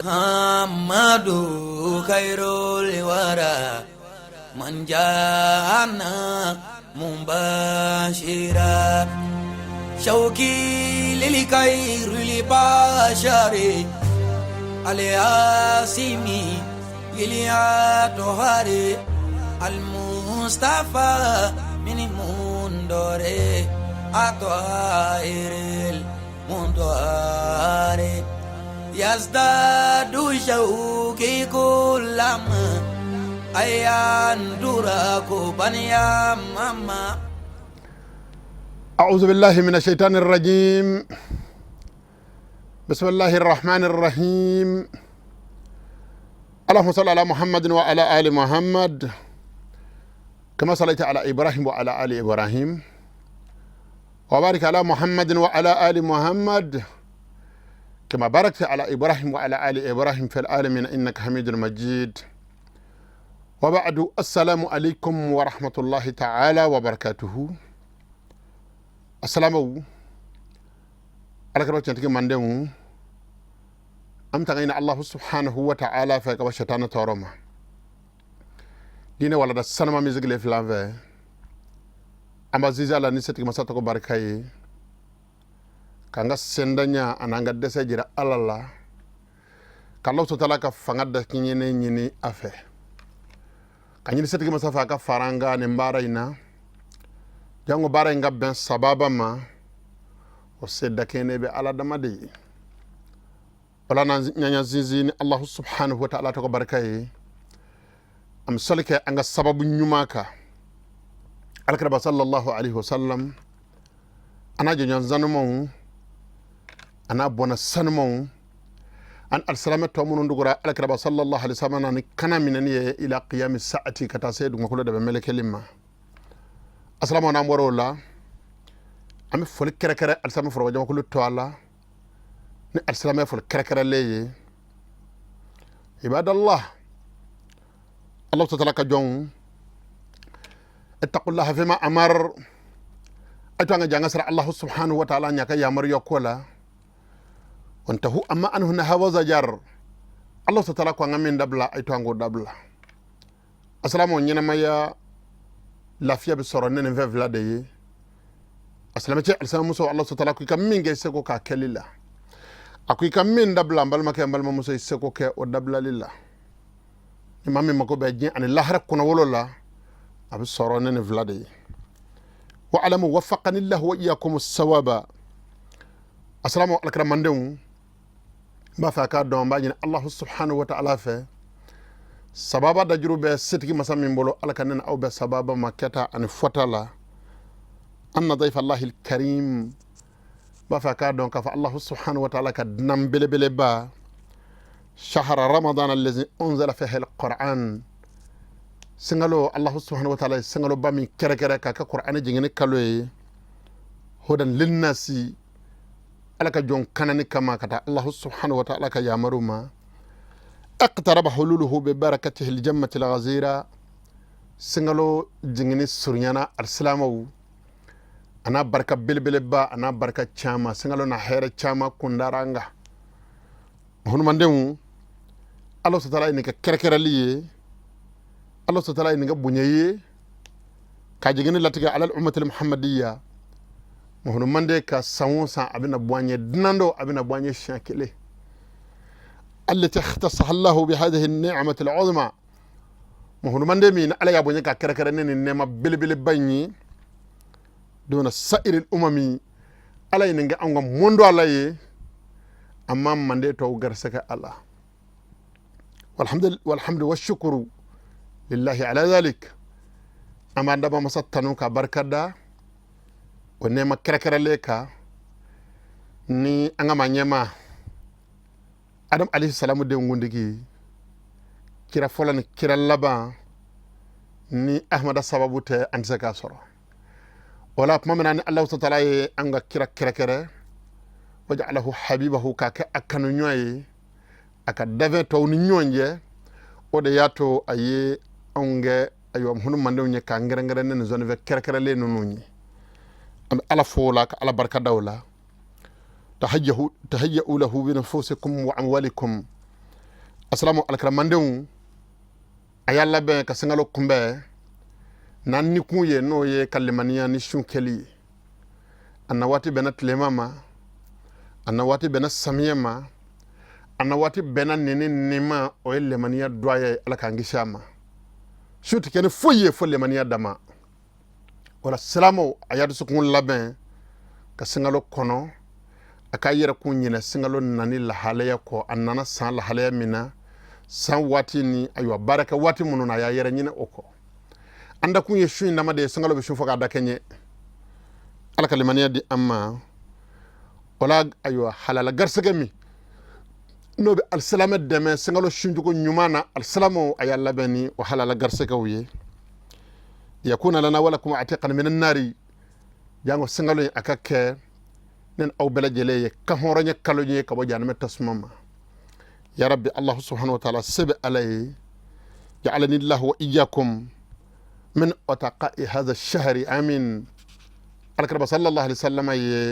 Muhammadu khairul wara man ja'ana mubashira shauki lil khairil bashari al-yasimi iliyatohari al-mustafa min mundore atwairil mundore yazdadu shauki kullama ayan duraku baniya mama. أعوذ بالله من الشيطان الرجيم. بسم الله الرحمن الرحيم. اللهم صل على محمد وعلى آل محمد كما صليت على إبراهيم وعلى آل إبراهيم وبارك على محمد وعلى آل محمد كما باركت على إبراهيم وعلى آل إبراهيم في العالمين إنك حميد مجيد. وبعد السلام عليكم ورحمة الله تعالى وبركاته. السلام على كرة تنتقي من دمو أم تغينا الله سبحانه وتعالى فيك وشتانا تورما دينا ولا السنة ما ميزق لي فلانفه أما زيزا لا نسيتك مساتك باركاي كانغا سندنيا أنانغا دسا جيرا الله كالله سوتالا كفانغا دكيني نيني أفه كاني نسيتك مسافا كفارانغا نمبارينا jango bara nga ben sababa ma o sedda kene be ala damade wala nan nyanya zinzini Allah subhanahu wa ta'ala to barkaye am salike anga sababu nyumaka alkaraba sallallahu alaihi wasallam ana jonyan zanumon ana bona sanumon an alsalama to mun ndugura alkaraba sallallahu alaihi wasallam nan kana minani ila qiyam as-sa'ati kata saydu ngakula da melekelimma. Assalamu alaikum warahmatullahi ami foli kere alsama foro jama kulu to Allah ni alsama foli kere leye ibadallah Allah ta'ala ka jong ittaqullaha fima amar atanga janga sara Allah subhanahu wa ta'ala nyaka yamar yokola wantahu amma anhu nahawa zajar Allah ta'ala ko ngamin dabla aitango dabla. Assalamu nyina maya lafiya bi sɔrɔ ne fɛn fila de ye asilamɛcɛ alisamuso Allah subhanahu wa ta'ala ko i ka min kɛ i seko k'a kɛli la a ko i ka min dabila n balimakɛ n balimamuso i seko kɛ o dabilali la ni maa min mako bɛ diɲɛ ani lahara kɔnɔwolo la a bɛ sɔrɔ ne fila de ye wa alamu wafaqani lahu wa iyyakum sawaba. Asalamu alakira mandenw n b'a fɛ a k'a dɔn n b'a ɲini Allah subhanahu wa ta'ala fɛ sababa da juru bɛ setigi masa min bolo ala ka nena aw bɛ sababa ma kɛta ani fɔta la anna dayfa allahi alkarim b'a fɛ k'a dɔn k'a fɔ Allah subhanahu wa ta'ala ka dinan belebeleba shahara ramadan allazi unzila fihi alquran singalo Allah subhanahu wa ta'ala singalo ba min kɛrɛkɛrɛ k'a ka qur'an jigini kalo ye hudan linnasi ala ka jɔn kanani kama ka taa Allah subhanahu wa ta'ala ka yamaru ma اقترب حلوله ببركته الجمة الغزيرة سنغلو جنجني سوريانا السلامو أنا بركة بلبلبا أنا بركة چاما سنغلو نحير چاما كندارانغا هون مندمو الله ستالا إنك كركرة ليه الله ستالا إنك بنيه كاجنجني لاتك على الأمة المحمدية هون مندك ساوسا أبنا بوانيه دناندو أبنا بوانيه شاكله التي اختصها الله بهذه النعمة العظمى مهون من دمين على يابو نيكا كركرنين النعمة بلبل بني دون سائر الأمم على ينجا أنغا موندو علي أمام من دي تو غرسك الله والحمد والشكر لله على ذلك أما دابا مسطنوكا بركة دا ونعمة كركر ليكا ni anga manyema Adam alayhi salamu de ngundigi kira folan kira laba ni ahmada sababu te ansaka soro wala pamana ni Allah ta'ala anga kira waja'alahu habibahu kaka akanu nyoy aka dave to ni nyonje o de yato aye onge ayo hunu mande nye ka ngere ne zone ve kira le nununyi am ala fola ka ala barka dawla tahayyu lahu bi nufusikum wa amwalikum Assalamu alkramandenw ayalla ben ka singalo kumbe nan ni kunye no ye kalimaniya ni shunkeli anna wati bena tlemama anna wati bena samiyema anna wati bena nini nima o lemaniya doye alakangishama shuti ken foye fo lemaniya dama wala salamo ayadu sukun laben ka singalo kono aka yera kunyina singalo nani la halaya ko annana san la halaya mina san wati ni aywa baraka wati mununa ya yera nyina oko anda kunye shuin nama de singalo be shufaka da kenye alaka limaniya di amma wala aywa halala garsega mi no be alsalama deme singalo shunjugo nyumana alsalamo ayalla bani wa halala garsega wiye yakuna lana wala kuma atiqan min an-nari jango singalo akake nen aw bela jele ka horonya kalonye ka bo janame tasmama ya rabbi allah subhanahu wa ta'ala sabi alay ja'alani allah wa iyyakum min ataqa'i hadha ash-shahr amin alkarba sallallahu alaihi wasallam ye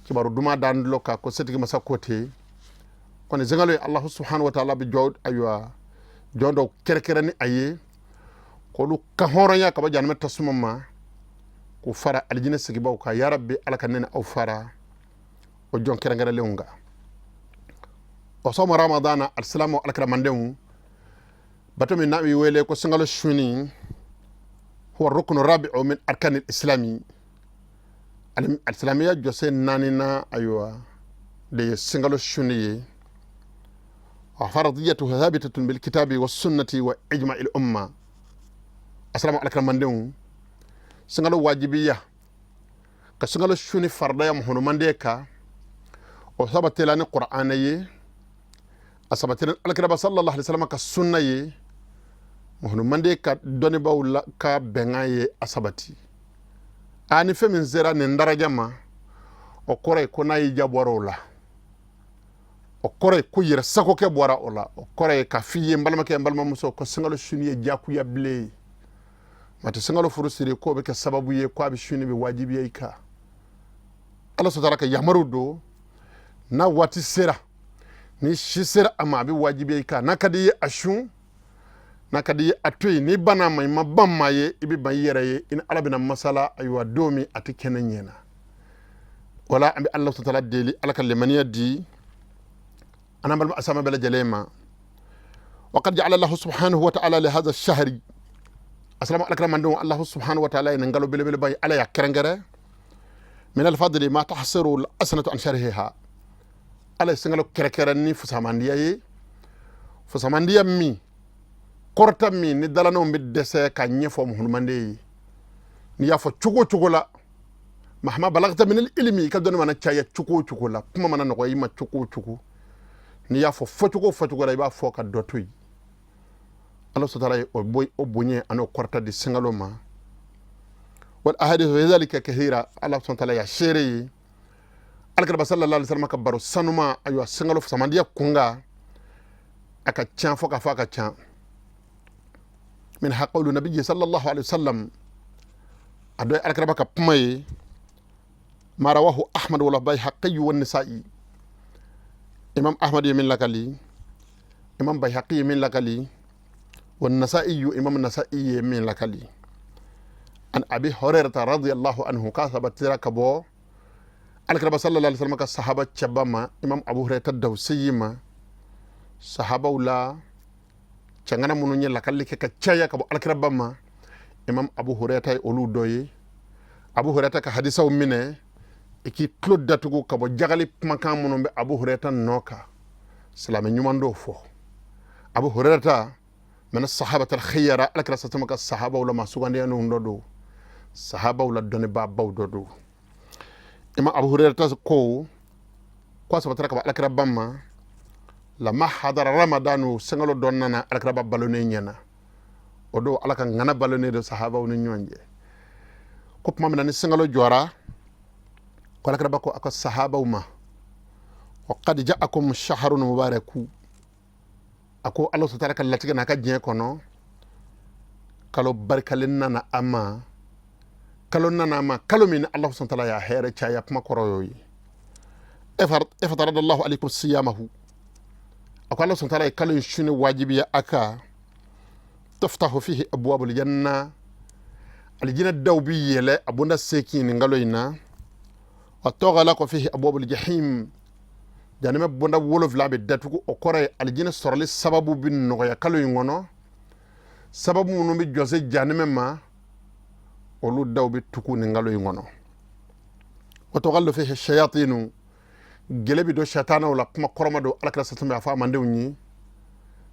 kibaru duma dan loka ko setigi masakote kon zengalo allah subhanahu wa ta'ala bi jawd aywa jondo kerkerani aye ko lu ka horonya ka bo janame tasmama ko fara aljina sigi baw ka ya rabbi alaka nene aw fara o jon kera ngara lewnga o somo ramadana alsalamu alakra mandewu batomi nabi wele ko singalo shuni huwa ruknu rabi'u min arkan al-islami al-islamiyya jose nanina aywa de singalo shuni wa faradiyatu thabitatun bil kitabi was sunnati wa ijma'il umma assalamu alakra mandewu singalo wajibiya ka singalo shuni farda ya muhunu mandeka o sabatela ni qur'ana ye asabatela alkiraba sallallahu alaihi wasallam ka sunna ye muhunu mandeka doni bawla ka benga ye asabati ani femin zera ne daraja ma o kore ko nayi jaborola o kore ko yira sako ke bora ola o kore ka fiye mbalma ke mbalma muso ko singalo shuni ye jaku ya ble mata singalo furusiri ko be ka sababu ye ko abi shuni be wajibi ye ka Allah subhanahu ka yamarudo na wati sera ni shisera ama abi wajibi ye ka nakadi ashun nakadi atoy ni bana mai mabam maye ibi bayere ye in alabina masala aywa domi atikene nyena wala ambi Allah subhanahu deli alaka limaniya di anambal asama bela jalema وقد جعل الله سبحانه وتعالى لهذا الشهر assalamu alaikum mandon allah subhanahu wa ta'ala en ngalo bele bay ala ya kerengere min al fadli ma tahsiru al asnatu an sharhiha ala singalo kerekere ni fusamandiya ye fusamandiya mi korta mi ni dalano mi dese ka nyefo muhun mande ni ya fo chugo la mahma balagta min al ilmi ka don mana chaya chugo la kuma mana no yima chugo ni ya fo chugo la ba fo ka dotoy Allah subhanahu wa ta'ala o bonye ano korta di singalo ma wal ahadith fi dhalika kathira Allah subhanahu wa ta'ala ya shere alkarba sallallahu alaihi wasallam ka baro sanuma ayo singalo samandiya kunga aka chan foka faka chan min haqulu nabiyyi sallallahu alaihi wasallam adoy alkarba ka pumay ma rawahu ahmad wal bayhaqi wan nisa'i imam ahmad yamin lakali imam bayhaqi yamin lakali والنسائي إمام النسائي من لكلي عن أبي هريرة رضي الله عنه كاتب تركبو الكرب صلى الله عليه وسلم كصحابة شبما إمام أبو هريرة الدوسيما صحابة ولا changana mununye lakali kekachaya kabo الكرب ما إمام أبو هريرة يقولوا دوي أبو هريرة كحديثة ومنه iki klod datugo kabo jagali makan munumbe Abu Hurairah noka salame nyumando fo Abu Hurairah من الصحابة الخيرة لك رسالتك الصحابة ولا ما سوغان ديانو ندو صحابة ولا دوني باب دودو إما أبو هريرة كو كواسا بترك لك ربما لما حضر رمضان سنغلو دوننا لك ربا بالوني نينا ودو لك غنا بالوني دو صحابة ونيونجي كوب ما من سنغلو جورا ولك ربا كو أكو الصحابة وما وقد جاءكم شهر مبارك ako Allah subhanahu wa ta'ala latiga na ka jien kono kalo barkalin nana ama kalo nana ama kalo min Allah subhanahu wa ta'ala ya here chaya kuma koroyoyi افترض الله عليكم صيامه ako Allah subhanahu wa ta'ala kalin shuni wajibiya aka taftahu fihi abwabul janna aljina dawbi yele abunda seki ni ngaloyna wa toghala fihi abwabul jahim janime bunda wolof labe datuku okore aljina sorli sababu bin noya kaloy ngono sababu munu bi jose janime ma olu dawbi tuku ni ngaloy ngono wa toghallu fihi shayatinu gelebi do shatana wala kuma koroma do alakra satumbe afa mande unyi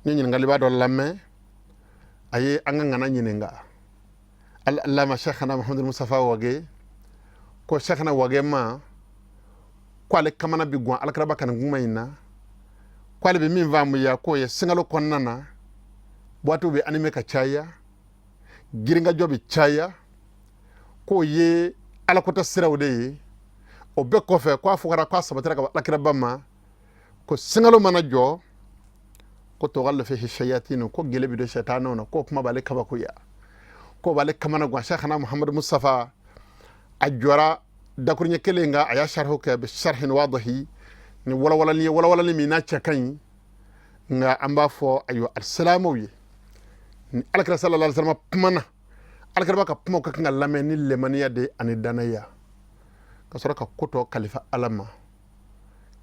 nyi ngaliba do lamme aye anga ngana nyininga allama sheikhana muhammad mustafa wage ko sheikhana wage ma kwale kamana bi gwan alakra bakana ngumayina kwale be min vamu ya ko ye singalo konnana boatu be anime ka chaya giringa jobi chaya ko ye alakota sirawde o be ko fe ko fukara ko sabatira ka lakira bama ko singalo mana jo ko to gallo fe shayatin ko gelebi do shaytano na ko kuma bale kaba ko ya ko bale kamana gwa sheikhana muhammad mustafa ajora dakurnya kelenga aya sharhu ka bi sharhin wadahi ni wala ni mina chakan nga amba fo ayo assalamu wi ni alakira sallallahu alaihi wasallam pumana alakira baka pumo ka nga lameni lemaniya de ani danaya kasoro ka koto kalifa alama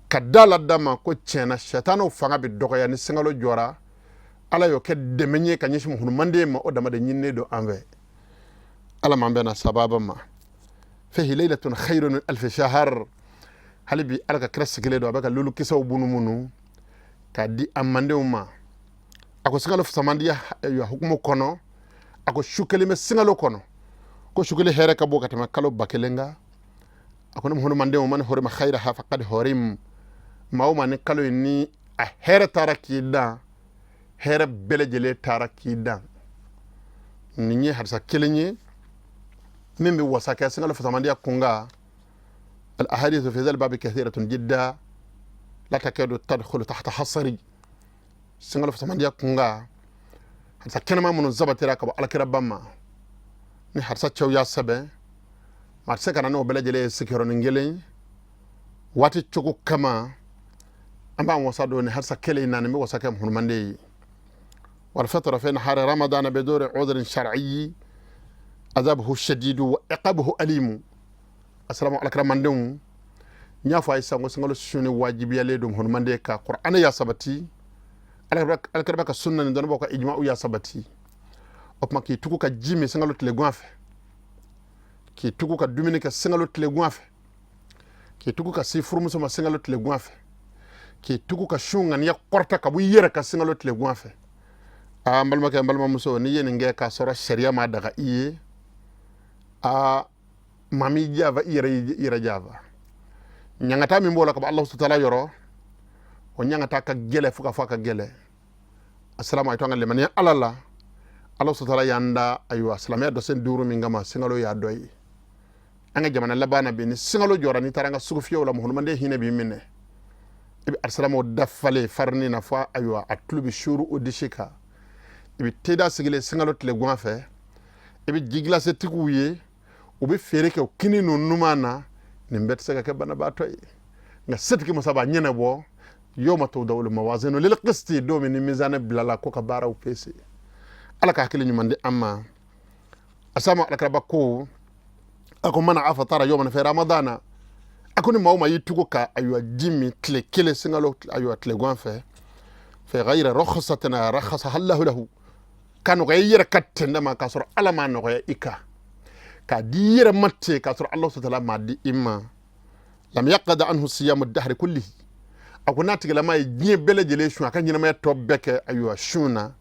kadala dama ko chena shatano fanga bi dogoya ni singalo jora ala yo ke demenye ka nyishi hunu mande ma o dama de nyinne do anve alama mbena sababa ma fihi laylatun khayrun min alf shahr halibi alaka krasigele do baka lulu kisaw bunu munu ka di amande ma ako singalo samandi ya hukumu kono ako shukeli me singalo kono ko shukeli here ka bokata ma kalo bakelenga ako no hono mande mo man hore ma khayra ha faqad horim mawma ne kalo ni a here taraki da here belejele taraki da ninyi harsa kelenye mimbi wasaka singalo fasamandi kunga al ahadith fi zal bab kathiratun jidda la takadu tadkhulu tahta hasri singalo fasamandi kunga harsa kenama mun zabatira ka alakira bamma ni harsa chaw ya sabe marse kana no belejele sikiro ngele wati chuku kama amba wasado ni harsa kele nani mi wasaka mun mande wal fatra fi nahar ramadan biduri udhr shar'i azabuhu shadid wa iqabuhu alim assalamu alaikum mandum nyafa ay sango singalo suni wajibi le dum hun mande ka qur'an ya sabati alkarba ka sunna ni don boko ijma'u ya sabati opma ki tuku ka jimi singalo tele gonfe ki tuku ka dumini ka singalo tele gonfe ki tuku ka sifuru muso ma singalo tele gonfe ki tuku ka shungan ya korta ka bu yere ka singalo tele gonfe a mbalma muso ni yene nge ka sora sharia ma daga iye a mami java ira java nyangata mi mbola ka Allah subhanahu wa ta'ala yoro o nyangata ka gele fuka faka gele assalamu alaykum ngale man ya alala Allah subhanahu wa ta'ala yanda ayu assalamu do sen duru mi ngama singalo ya doyi anga jamana labana be ni singalo jora ni taranga sugu fiyo la mohon mande hine bi minne ibi assalamu dafale farni na fa ayu atlubi shuru odishika ibi teda sigile singalo tle gonfe ibi jigla se tikuye ubi fere ke kini no numana ni mbet sega ke bana batoy nga setki musaba nyene bo yoma to dawul mawazinu lil qisti do min mizana bilala ko ka baraw pesi alaka hakili nyumande amma asama alaka bakko ako mana afa tara yoma fi ramadana akuni mawma yitugo ka aywa jimi tle kele singalo aywa tle gonfe fi ghayra rukhsatina rakhasa Allahu lahu kanu ga yira katte ndama ka sor alama no ga ika ka diyira matte ka sor Allah subhanahu wa ta'ala madi imma lam yaqad anhu siyam ad-dahr kullihi akuna tigala may nyi belejele shu aka nyina may tobeke aywa shuna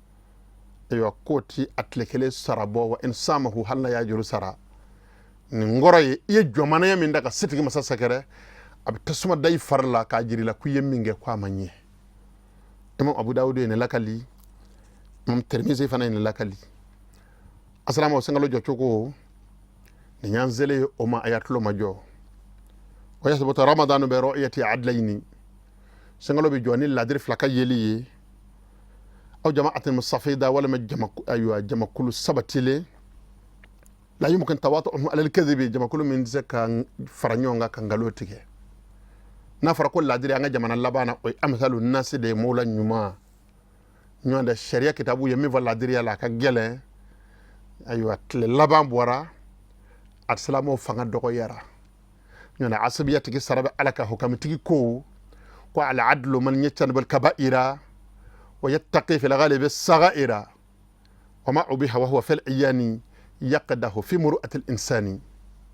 aywa koti atlekele sarabo wa insamahu halna ya juru sara ni ngoro ye jomana ya min daga sitigi masasa kere ab tasuma day farla ka jiri la ku yemminge kwa manye imam abu dawud ne lakali imam tirmizi fana ne lakali assalamu alaykum ngalo jokko ni nyanzele o ma ayatlo majo wa yasbutu ramadan bi ru'yati adlayni singalo bi joni ladri flaka yeli aw jama'atin mustafida wala majma aywa jama kullu sabatile la yumkin tawatu'uhum ala al-kadhibi jama kullu min zaka faranyonga kangalotige na fara ko ladiri anga jamana labana o amsalu nasi de mola nyuma nyonda sharia kitabu yemi va ladiri la ka gele aywa tle laban bora aslamo fanga dogo yara nyonda asabiyat ki sarabe alaka hukamitigi ko al adlu man yatanbal kaba'ira wa yattaqi fil ghalib as-sagha'ira wa ma ubiha wa huwa fil iyani yaqdahu fi muru'ati al-insani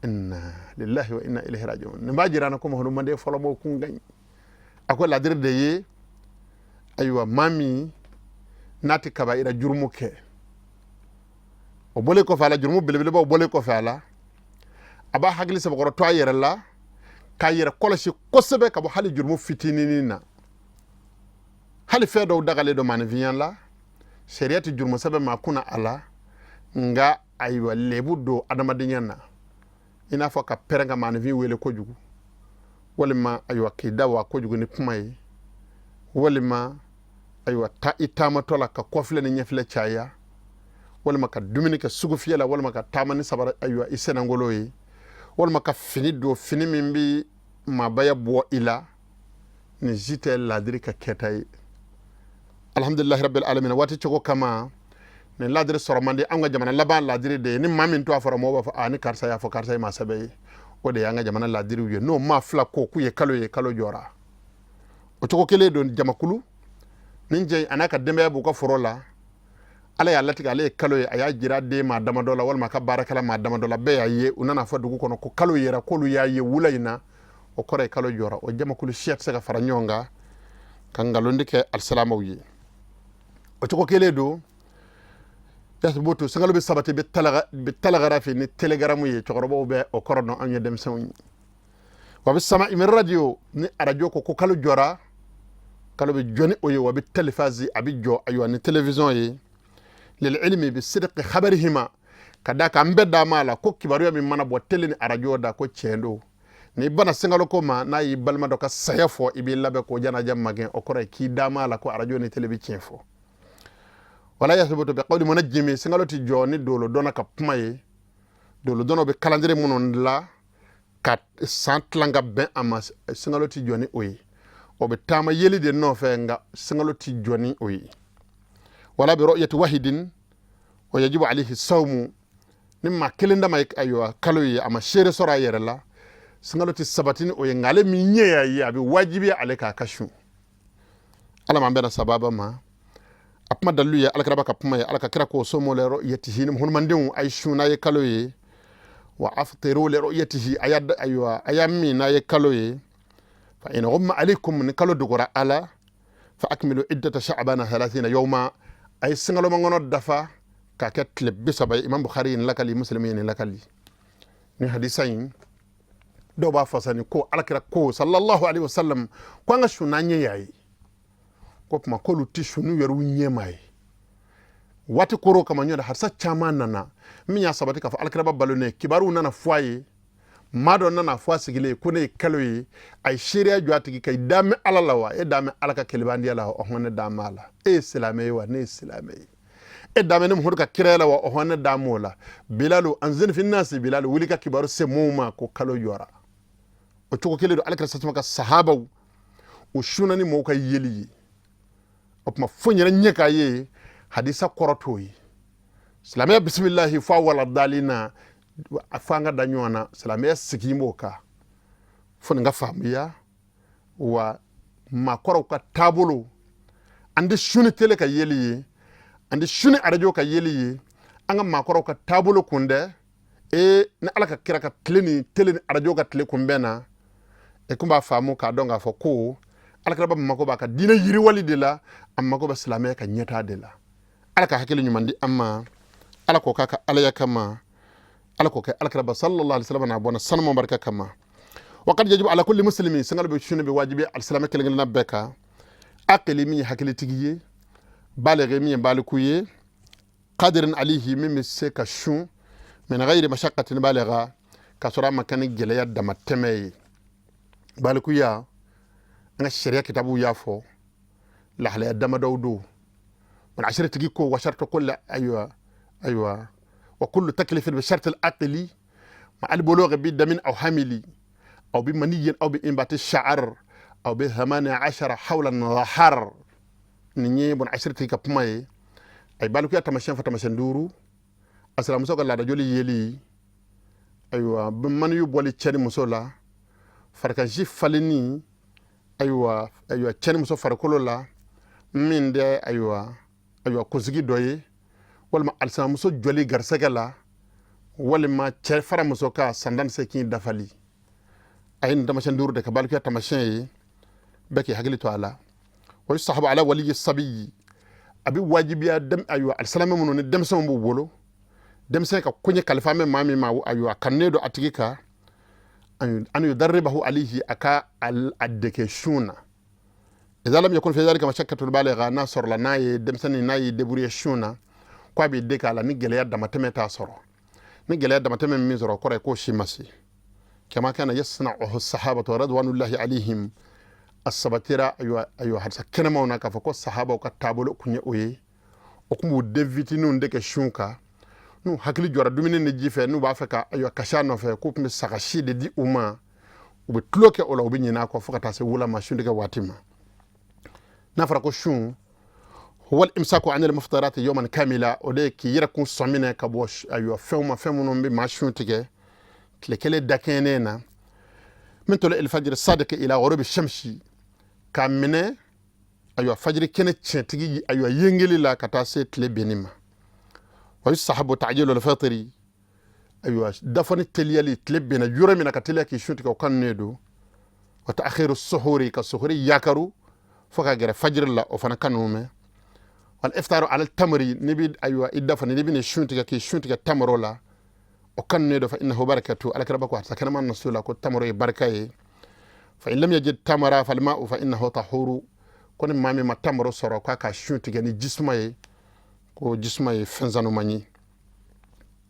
inna lillahi wa inna ilayhi raji'un nima jirana ko hono mande folo mo kungani akwai ladir da ye aywa mami nati kaba'ira jurmu ke o bole ko fala jurmu bilbil ba o bole ko fala aba hagli sa ko to ayere la kayere koloshi kosebe ka bo hali jurmu fitinina hali fedo dagale do man viyan la shariati jurmu sabe ma kuna ala nga aywa lebu do adamadinyana ina fo ka perenga man vi wele ko jugu walima aywa kidawa ko jugu ni kumay walima aywa ta itama tola ka kofle ni nyefle chaya walima ka dumini ka sugu fiela walima ka tamani sabara aywa isena ngoloyi walima ka fini do fini mimbi mabaya bo ila ni jite ladiri ka ketay alhamdulillah rabbil alamin wati choko kama ne ladiri soromande anga jamana laban ladiri de ni mamin to afara mo ba fa ani karsa ya fa karsa ma sabe o de anga jamana ladiri wiye no ma fla ko ku ye kalo jora o choko kele don jamakulu ninje anaka dembe bu ko forola ala ya latiga ale kalo ye aya jira de ma damadola wal ma ka barakala ma damadola be ya ye unana fa dugu kono ko kalo yera ko lu ya ye wulaina o kore kalo jora o jamakulu shiat sega fara nyonga kangalondi ke alsalamu yi o choko kele do yasbutu sangalo be sabati be talaga fi ni telegramu ye chokorobo be o korono anya dem sawni wa bis sama'i min radio ni radio ko kalo jora kalo be joni o ye wa bi telefazi abi jo ayo ni television ye lil ilmi bi sidqi khabarihima kada ka mbedda mala ko kibaru mi mana bo tele ni radio da ko chendo ni bana singalo ko ma na yi balma do ka sayafo ibi labe ko jana jammagen o kore ki da mala ko radio ni television fo wala yasbutu bi qawli munajjimi singalo ti joni dolo dona ka pmaye dolo dono be calendrier munon la kat santlanga ben ama singalo ti joni oyi o be tama yeli de no fe nga singalo ti joni oyi wala bi ru'yati wahidin wa yajibu alayhi sawmu nimma kelinda may aywa kaloyi ama shere sora yere la singalo ti sabatini oyi ngale mi nyeya yi abi wajibi aleka kashu ala mambena sababa ma apma dalu ya alkaraba kapma ya alaka kira ko somo le ru'yatihi nim hun mandin ay shuna ye kaloyi wa aftiru li ru'yatihi ayad aywa ayami na ye kaloyi fa in ghumma alaykum ni kalo dugura ala fa akmilu iddata sha'bana 30 yawma ay singalo mangono dafa ka ketle bisaba imam bukhari ni lakali muslimin ni lakali ni hadisain do ba fasani ko alakira ko sallallahu alaihi wasallam ko nga shuna nye yayi ko kuma ko luti shunu yeru nye mai wati koro kama nyoda harsa chama nana minya sabati ka fa alakira balone kibaru nana foye mado nana fwa sigile kune kaloyi ay shiria jwatigi kay dame alalawa e dame alaka kelibandi ala o honne damala e islamay wa ne islamay e dame nem hoduka kirela wa o honne damola bilalu anzin fi nasi bilalu wulika kibaru se muma ko kalo yora o choko keledo alakira satuma sahaba o shunani mo ka yeli o ma fonyera nyeka ye hadisa korotoyi islamay bismillah fa wala dalina afanga danyona salame sikimo ka fon nga famiya wa makoro ka tabulo ande shuni tele ka yeli ande shuni arajo ka yeli anga makoro ka tabulo kunde e na alaka kira ka tleni tele arajo ka tele kumbena e kumba famu ka donga foko alaka ba mako ba ka dina yiri walide la amma ko ba salame ka nyeta de la alaka hakili nyumandi amma alako kaka alaya kama alako kay alkaraba sallallahu alaihi wasallam na bona sanmo barka kama waqad yajibu ala kulli muslimin sangal be shunu be wajibi al salam kelengel na beka aqli mi hakili tigiye balighi mi balikuye qadirin alayhi mim seka shun min ghairi mashaqqatin baligha kasura makani geleya dama temey balikuya nga sharia kitabu yafo la hala dama dawdu من 10 تجيكو وشرط كل ايوه وكل تكليف بشرط العقلي مع البلوغ بيد من او حملي او بمني او بانبات الشعر أو ب18 حول النهار نيني بون 10 تيكا بماي أي بالك يا تمشين فتمشين دورو أسلام مسوق الله رجولي يلي أيوة بمن يبولي تشاني مسولا فركان جي فالني أيوة تشاني مسو فركولو لا من ده أيوة كوزيكي دوي ولا ما أسلام مسو جولي غرسكلا wala ma cer fara muso ka sandan se kin dafali ayin tamashin duru da kabal ka tamashin yi baki hagli to ala wa sahabu ala wali sabi abi wajibi ya dam aywa alsalama mun ne dem son bu bolo dem sen ka kunye kalfa men mami ma aywa kannedo atigika an yudarribahu alayhi aka al addeke shuna idza lam yakun fi dhalika mashakkatu baligha nasr la nayi dem sen nayi deburiya shuna kwa bi deka la ni gele ya damatema soro ni gele da matamen min zoro kore ko shi masi kama kana yasna'uhu as-sahabatu radwanullahi alaihim as-sabatira ayu hadsa kana mauna ka fa ko sahaba ka tabulo kunye oye o kumu deviti nun de ke shunka nu hakili jora dumine ne jife nu ba fa ka ayu kasha no fe ko mi sakashi de di uma ube tloke ola obi nyina ko fokata se wula ma shunde ke watima nafara ko shun هو الامساك عن المفطرات يوما كاملا وديك يركون صمينه كبوش ايوا فهم بي ماشون تيجي تلكل دكيننا من طلوع الفجر الصادق الى غروب الشمس كامنه ايوا فجر كنت تيجي ايوا ينجلي لا كتاسه تلبينما ويصحب تعجيل الفطر ايوا دفن التليالي تلبينا جرمنا كتلك شوتك وكان ندو وتاخير السحور كالسحور ياكرو فكا فجر لا وفنا كانومه والإفطار على التمر نبي أيوة إدفن نبي نشونتك كي شونتك تمر لا وكان ندو فإنه بركة على كربك واحد سكن ما نسولا كو تمر بركة فإن لم يجد تمر فالماء فإنه طهور كون مامي ما تمر سرو كا شونتك ني جسمي كو جسمي فنزانو ماني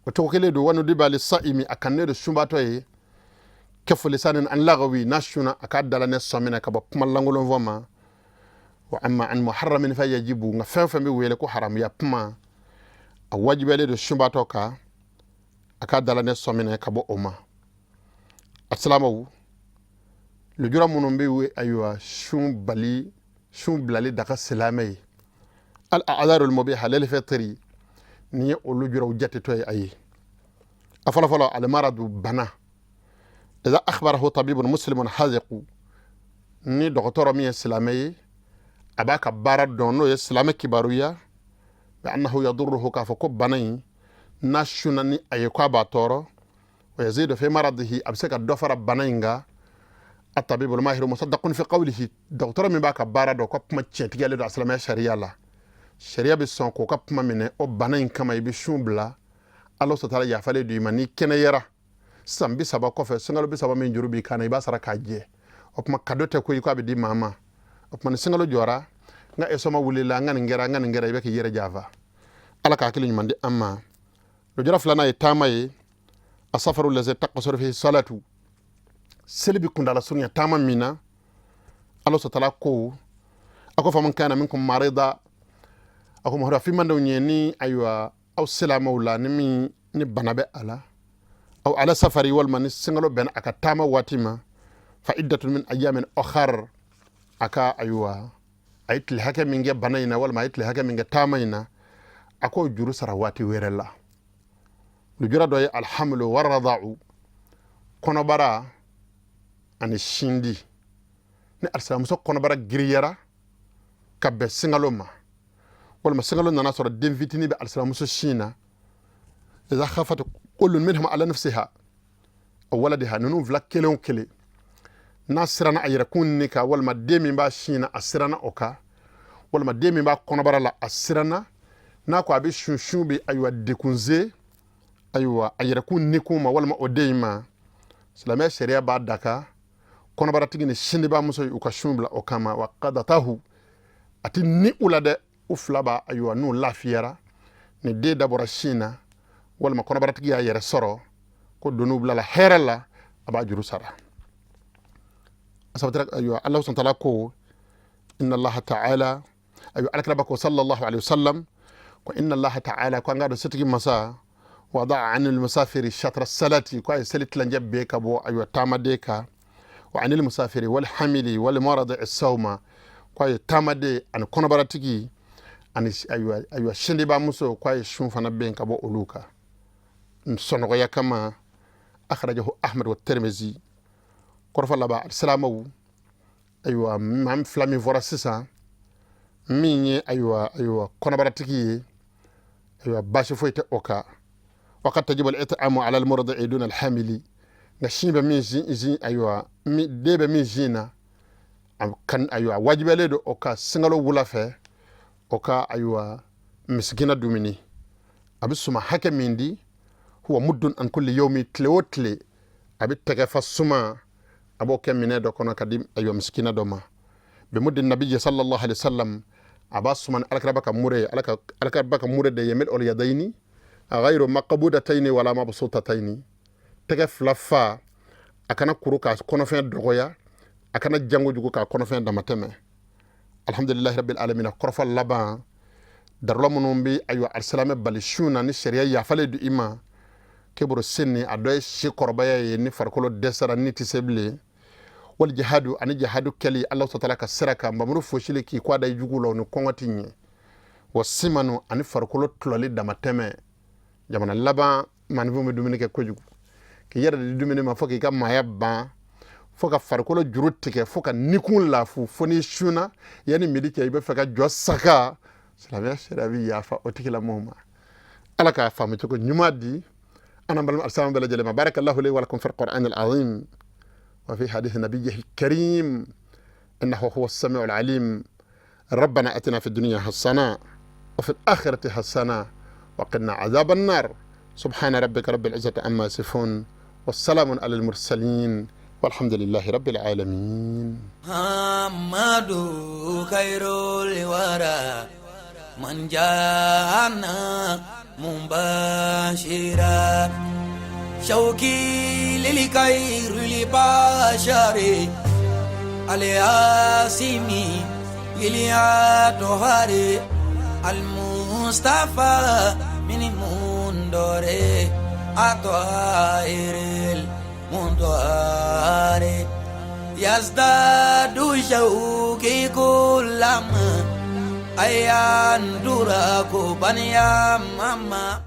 وتوكلي دو ونو ديبا للصائم أكن ندو شومباتو كف لسان أن لغوي ناشونا أكاد دالا نسومنا كبا بمالانغولون فما وأما عن محرم فيجب نفهم فمي ويلكو حرام يا بما واجب لي دو شمباتوكا أكاد دالا نسومنا كبا أما السلام le jura munun be aywa shun blali daga silamai al a'darul mubiha lil fitri ni olu jura wujati toy ayi afala fala al maradu bana idha akhbarahu tabibun muslimun haziqu ni doktora mi silamai abaka barad dono ya silamai kibaruya bi annahu yadurruhu ka fa ko banai nashunani ayko ba toro wa yazidu fi maradihi absaka dofara banainga الطبيب الماهر مصدق في قوله دكتور من باك بارادو كوب ما تشتي دو اسلام شريعه لا شريعه بسون كو كوب ما من او بانين كما يبشون بلا الله تعالى يا فالي دي ماني كنا يرا سام بي سبا كوف سنغلو بي سبا من جروبي كان يبا سرا كاجي او ما كادوتي كو يكو ابي ماما او ما سنغلو جورا nga esoma wulila ngana ibeke yere java ala ka akili nyimande amma do jara flana yitama yi asafaru lazi taqsuru fi salatu selbi kundala sunya tama mina Allah ta'ala ko ako faman kana minkum marida ako mohra fi mando nyeni aywa aw salama wala ni banabe ala aw ala safari wal man singalo ben aka tama watima fa iddatun min ayamin ukhar aka aywa aytli haka minge banayna wal ma aytli haka minge tamayna ako juru sarawati werela lu jura doy alhamlu warada'u kono bara ani shindi ni arsam so kono bara giriyara kabbe singaloma wala singalo nana soro denvitini be arsam so shina idha khafat kullu minhum ala nafsiha aw waladiha nunu vlakelon kele nasrana ayra kunnika wal mademi ba shina asrana oka wal mademi ba kono bara la asrana na ko abi shunshumbi aywa dekunze aywa ayra kunnikuma wal ma odeima salama sharia ba daka kono bara tigini shindi ba muso uka shumbla okama wa qadatahu ati ni ulade uflaba aywa nu lafiyara ni de dabora shina wal ma kono bara tigi ya yere soro ko donu bla la herala aba juru sara asabtara aywa Allah subhanahu wa ta'ala ko inna Allah ta'ala aywa alakrabako sallallahu alaihi wasallam ko inna Allah ta'ala ko ngado setigi masa wada anil musafiri shatra salati ko ay salit la njabbe ka bo aywa tamadeka wa anil musafiri wal hamili wal maradi as-sawma kwa tamade an konobaratigi an aywa shindi ba muso kwa shun fana ben ka bo uluka sonogo ya kama akhrajahu ahmad wa tirmizi korfa laba salamawu aywa mam flami vora sisa minye aywa konobaratigi aywa bashi foyte oka وقد تجب الإطعام على المرضع دون الحامل نشيب من زين أيوة مي ديب من زينة كان أيوة واجب له أوكا سنغلو ولافه أوكا أيوة مسكينة دوميني أبي سما حكم مندي هو مد عن كل يوم تلوتلي أبي تكفى السما أبو كم من هذا كنا كديم أيوة مسكينة دوما بمد النبي صلى الله عليه وسلم أبا سما ألك ربك موري ده يمل أولي يديني غير مقبودتين ولا مبسوطتين تكف لفا أكنا كروكا كونفين دغويا أكنا جانغو جوكا كونفين دمتمه الحمد لله رب العالمين كرف اللبا درلا منومبي أيوة السلام بالشونا نشريا يافالي دو إما كبر السني أدوي شي كوربايا يني فركولو دسرا نيتي سبلي والجهاد أني جهاد كلي الله تعالى كسركا مبرو فوشيلي كي كوادا يجوغولو نكونغتيني والسيمانو أني فركولو تلولي دمتمه jamana laba man vo me dumine ke kojugu ke yara de dumine ma foki ka mayabba foka farkolo jurutti ke foka nikun lafu foni shuna yani medike ibe faka josaka salamia shirabi ya fa otikila moma alaka famu ko nyumadi ana bal assalamu bala jalema barakallahu li wa lakum fil qur'an al azim wa fi hadith nabiyhi al karim innahu huwa as-sami'u al alim ربنا اتنا في الدنيا حسنه وفي الاخره حسنه وقنا عذاب النار سبحان ربك رب العزة عما يصفون والسلام على المرسلين والحمد لله رب العالمين محمد خير الورى من جاءنا مباشرا شوقي للخير لبشر الياسمي للياتهار المصطفى من مندوري أطهير المندوري يزداد شوقي كلما أيان دراكو بنيا ماما